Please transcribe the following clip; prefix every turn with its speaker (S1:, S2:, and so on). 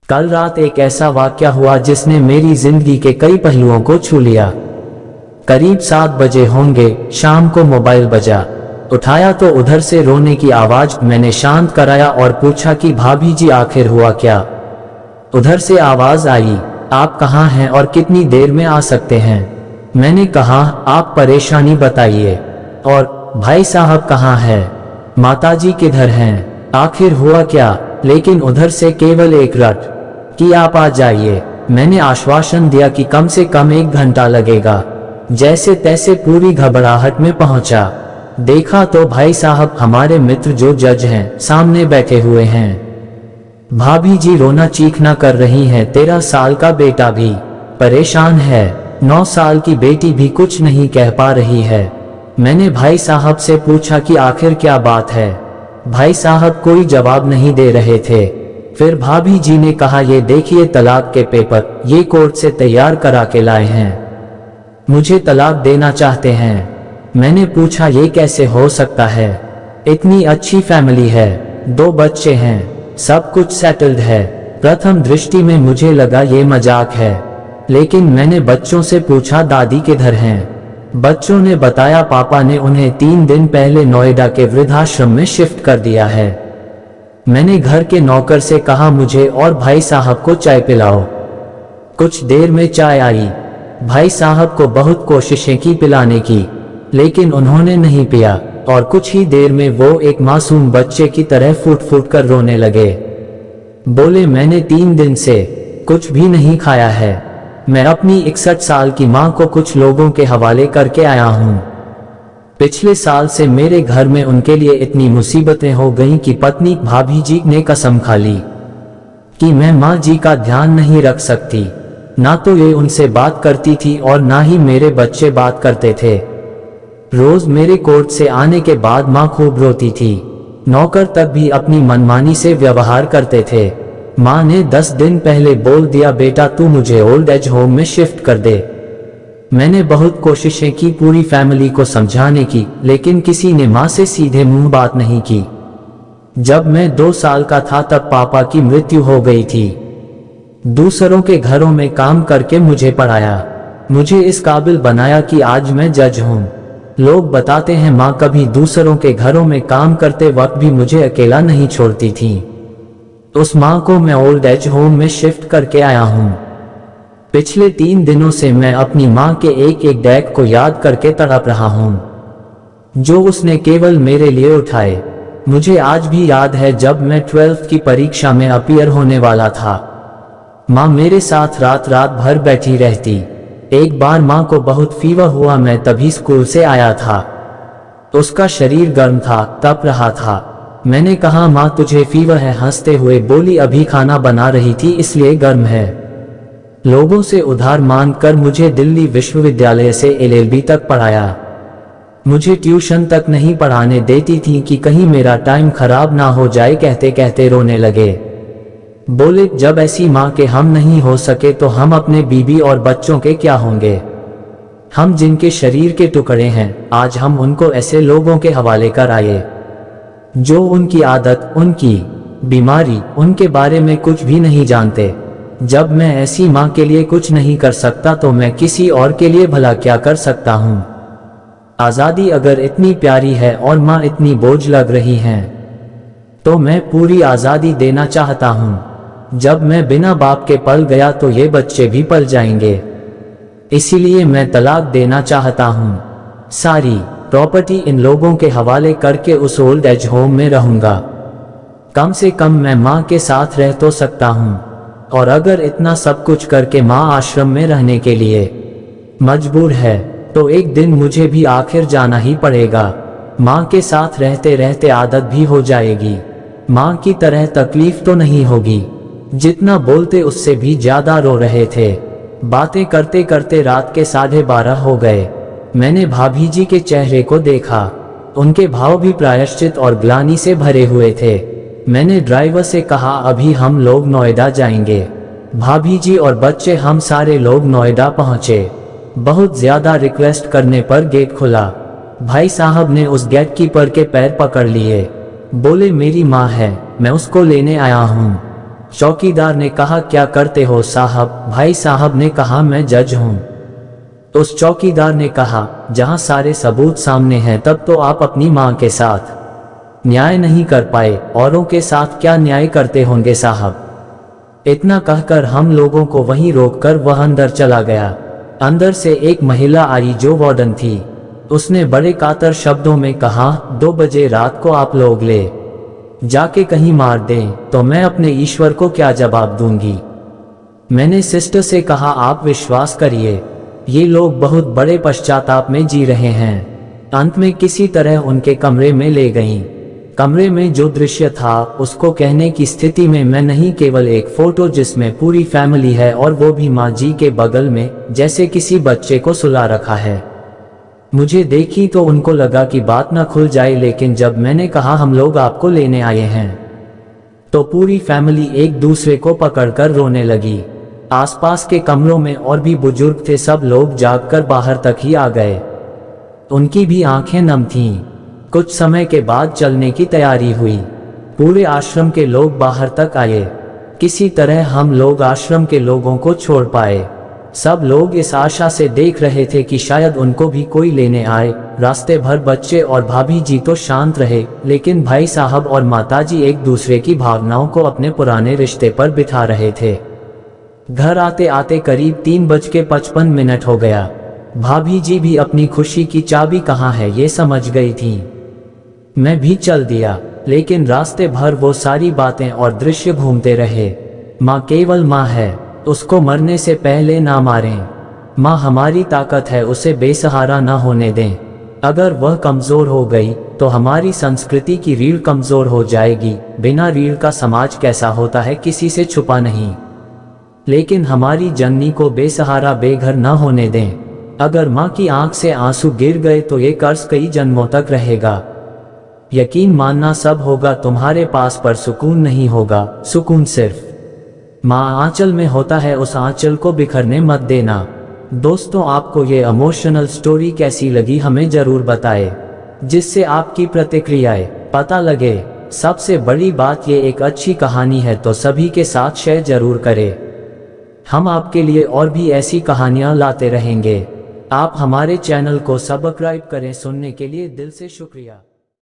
S1: कल रात एक ऐसा वाकया हुआ जिसने मेरी जिंदगी के कई पहलुओं को छू लिया। करीब 7 बजे होंगे, शाम को मोबाइल बजा। उठाया तो उधर से रोने की आवाज। मैंने शांत कराया और पूछा कि भाभी जी आखिर हुआ क्या। उधर से आवाज आई, आप कहाँ हैं और कितनी देर में आ सकते हैं। मैंने कहा, आप परेशानी बताइए। और भाई साहब कहाँ है, माताजी किधर हैं, आखिर हुआ क्या। लेकिन उधर से केवल एक रट कि आप आ जाइए। मैंने आश्वासन दिया कि कम से कम 1 घंटा लगेगा। जैसे तैसे पूरी घबराहट में पहुंचा। देखा तो भाई साहब, हमारे मित्र जो जज हैं, सामने बैठे हुए हैं। भाभी जी रोना चीखना कर रही हैं। 13 साल का बेटा भी परेशान है। 9 साल की बेटी भी कुछ नहीं कह पा रही है। मैंने भाई साहब से पूछा कि आखिर क्या बात है। भाई साहब कोई जवाब नहीं दे रहे थे। फिर भाभी जी ने कहा, ये देखिए तलाक के पेपर, ये कोर्ट से तैयार करा के लाए हैं। मुझे तलाक देना चाहते हैं। मैंने पूछा, ये कैसे हो सकता है, इतनी अच्छी फैमिली है, 2 बच्चे हैं, सब कुछ सेटल्ड है। प्रथम दृष्टि में मुझे लगा ये मजाक है, लेकिन मैंने बच्चों से पूछा, दादी किधर हैं। बच्चों ने बताया, पापा ने उन्हें 3 दिन पहले नोएडा के वृद्धाश्रम में शिफ्ट कर दिया है। मैंने घर के नौकर से कहा, मुझे और भाई साहब को चाय पिलाओ। कुछ देर में चाय आई। भाई साहब को बहुत कोशिशें की पिलाने की, लेकिन उन्होंने नहीं पिया और कुछ ही देर में वो एक मासूम बच्चे की तरह फूट फूट कर रोने लगे। बोले, मैंने 3 दिन से कुछ भी नहीं खाया है। मैं अपनी 61 साल की माँ को कुछ लोगों के हवाले करके आया हूँ। पिछले साल से मेरे घर में उनके लिए इतनी मुसीबतें हो गईं कि पत्नी भाभी जी ने कसम खा ली कि मैं माँ जी का ध्यान नहीं रख सकती। ना तो ये उनसे बात करती थी और ना ही मेरे बच्चे बात करते थे। रोज मेरे कोर्ट से आने के बाद माँ खूब रोती थी। नौकर तक भी अपनी मनमानी से व्यवहार करते थे। माँ ने 10 दिन पहले बोल दिया, बेटा तू मुझे ओल्ड एज होम में शिफ्ट कर दे। मैंने बहुत कोशिशें की पूरी फैमिली को समझाने की, लेकिन किसी ने माँ से सीधे मुंह बात नहीं की। जब मैं 2 साल का था तब पापा की मृत्यु हो गई थी। दूसरों के घरों में काम करके मुझे पढ़ाया, मुझे इस काबिल बनाया कि आज मैं जज हूँ। लोग बताते हैं माँ कभी दूसरों के घरों में काम करते वक्त भी मुझे अकेला नहीं छोड़ती थी। उस माँ को मैं ओल्ड एज होम में शिफ्ट करके आया हूँ। पिछले 3 दिनों से मैं अपनी माँ के एक एक डैग को याद करके तड़प रहा हूँ, जो उसने केवल मेरे लिए उठाए। मुझे आज भी याद है जब मैं 12th की परीक्षा में अपीयर होने वाला था। माँ मेरे साथ रात रात भर बैठी रहती। एक बार माँ को बहुत फीवर हुआ, मैं तभी स्कूल से आया था। उसका शरीर गर्म था, तप रहा था। मैंने कहा, माँ तुझे फीवर है। हंसते हुए बोली, अभी खाना बना रही थी इसलिए गर्म है। लोगों से उधार मांग कर मुझे दिल्ली विश्वविद्यालय से LLB तक पढ़ाया। मुझे ट्यूशन तक नहीं पढ़ाने देती थी कि कहीं मेरा टाइम खराब ना हो जाए। कहते कहते रोने लगे। बोले, जब ऐसी माँ के हम नहीं हो सके तो हम अपने बीबी और बच्चों के क्या होंगे। हम जिनके शरीर के टुकड़े हैं, आज हम उनको ऐसे लोगों के हवाले कर आए जो उनकी आदत, उनकी बीमारी, उनके बारे में कुछ भी नहीं जानते। जब मैं ऐसी माँ के लिए कुछ नहीं कर सकता तो मैं किसी और के लिए भला क्या कर सकता हूँ। आज़ादी अगर इतनी प्यारी है और माँ इतनी बोझ लग रही हैं, तो मैं पूरी आज़ादी देना चाहता हूँ। जब मैं बिना बाप के पल गया तो ये बच्चे भी पल जाएंगे। इसीलिए मैं तलाक देना चाहता हूँ। सारी प्रॉपर्टी इन लोगों के हवाले करके उस ओल्ड एज होम में रहूंगा। कम से कम मैं माँ के साथ रह तो सकता हूँ, और अगर इतना सब कुछ करके माँ आश्रम में रहने के लिए मजबूर है तो एक दिन मुझे भी आखिर जाना ही पड़ेगा। माँ के साथ रहते रहते आदत भी हो जाएगी। माँ की तरह तकलीफ तो नहीं होगी। जितना बोलते उससे भी ज्यादा रो रहे थे। बातें करते करते रात के 12:30 हो गए। मैंने भाभी जी के चेहरे को देखा। उनके भाव भी प्रायश्चित और ग्लानि से भरे हुए थे। मैंने ड्राइवर से कहा, अभी हम लोग नोएडा जाएंगे। भाभी जी और बच्चे, हम सारे लोग नोएडा पहुंचे। बहुत ज्यादा रिक्वेस्ट करने पर गेट खुला। भाई साहब ने उस गेट कीपर के पैर पकड़ लिए। बोले, मेरी माँ है, मैं उसको लेने आया हूँ। चौकीदार ने कहा, क्या करते हो साहब? भाई साहब ने कहा, मैं जज हूँ। उस चौकीदार ने कहा, जहाँ सारे सबूत सामने हैं तब तो आप अपनी माँ के साथ न्याय नहीं कर पाए, औरों के साथ क्या न्याय करते होंगे साहब? इतना कहकर हम लोगों को वहीं रोककर वह अंदर चला गया। अंदर से एक महिला आई जो वार्डन थी। उसने बड़े कातर शब्दों में कहा, 2 बजे रात को आप लोग ले जाके कहीं मार दें तो मैं अपने ईश्वर को क्या जवाब दूंगी? मैंने सिस्टर से कहा, आप विश्वास करिए, ये लोग बहुत बड़े पश्चाताप में जी रहे हैं। अंत में किसी तरह उनके कमरे में ले गईं। कमरे में जो दृश्य था उसको कहने की स्थिति में मैं नहीं, केवल एक फोटो जिसमें पूरी फैमिली है और वो भी माँ जी के बगल में, जैसे किसी बच्चे को सुला रखा है। मुझे देखी तो उनको लगा कि बात ना खुल जाए, लेकिन जब मैंने कहा हम लोग आपको लेने आए हैं तो पूरी फैमिली एक दूसरे को पकड़कर रोने लगी। आसपास के कमरों में और भी बुजुर्ग थे, सब लोग जागकर बाहर तक ही आ गए। उनकी भी आंखें नम थीं। कुछ समय के बाद चलने की तैयारी हुई। पूरे आश्रम के लोग बाहर तक आए। किसी तरह हम लोग आश्रम के लोगों को छोड़ पाए। सब लोग इस आशा से देख रहे थे कि शायद उनको भी कोई लेने आए। रास्ते भर बच्चे और भाभी जी तो शांत रहे, लेकिन भाई साहब और माताजी एक दूसरे की भावनाओं को अपने पुराने रिश्ते पर बिठा रहे थे। घर आते आते करीब 3:55 हो गया। भाभी जी भी अपनी खुशी की चाबी कहाँ है ये समझ गई थी। मैं भी चल दिया, लेकिन रास्ते भर वो सारी बातें और दृश्य घूमते रहे। माँ केवल माँ है, उसको मरने से पहले ना मारें। माँ हमारी ताकत है, उसे बेसहारा ना होने दें। अगर वह कमजोर हो गई तो हमारी संस्कृति की रीढ़ कमजोर हो जाएगी। बिना रीढ़ का समाज कैसा होता है किसी से छुपा नहीं। लेकिन हमारी जननी को बेसहारा बेघर ना होने दें। अगर माँ की आंख से आंसू गिर गए तो ये कर्ज कई जन्मों तक रहेगा। यकीन मानना सब होगा तुम्हारे पास, पर सुकून नहीं होगा। सुकून सिर्फ माँ आंचल में होता है, उस आंचल को बिखरने मत देना। दोस्तों, आपको ये इमोशनल स्टोरी कैसी लगी हमें जरूर बताएं, जिससे आपकी प्रतिक्रियाएं पता लगे। सबसे बड़ी बात ये एक अच्छी कहानी है तो सभी के साथ शेयर जरूर करें। हम आपके लिए और भी ऐसी कहानियां लाते रहेंगे। आप हमारे चैनल को सब्सक्राइब करें। सुनने के लिए दिल से शुक्रिया।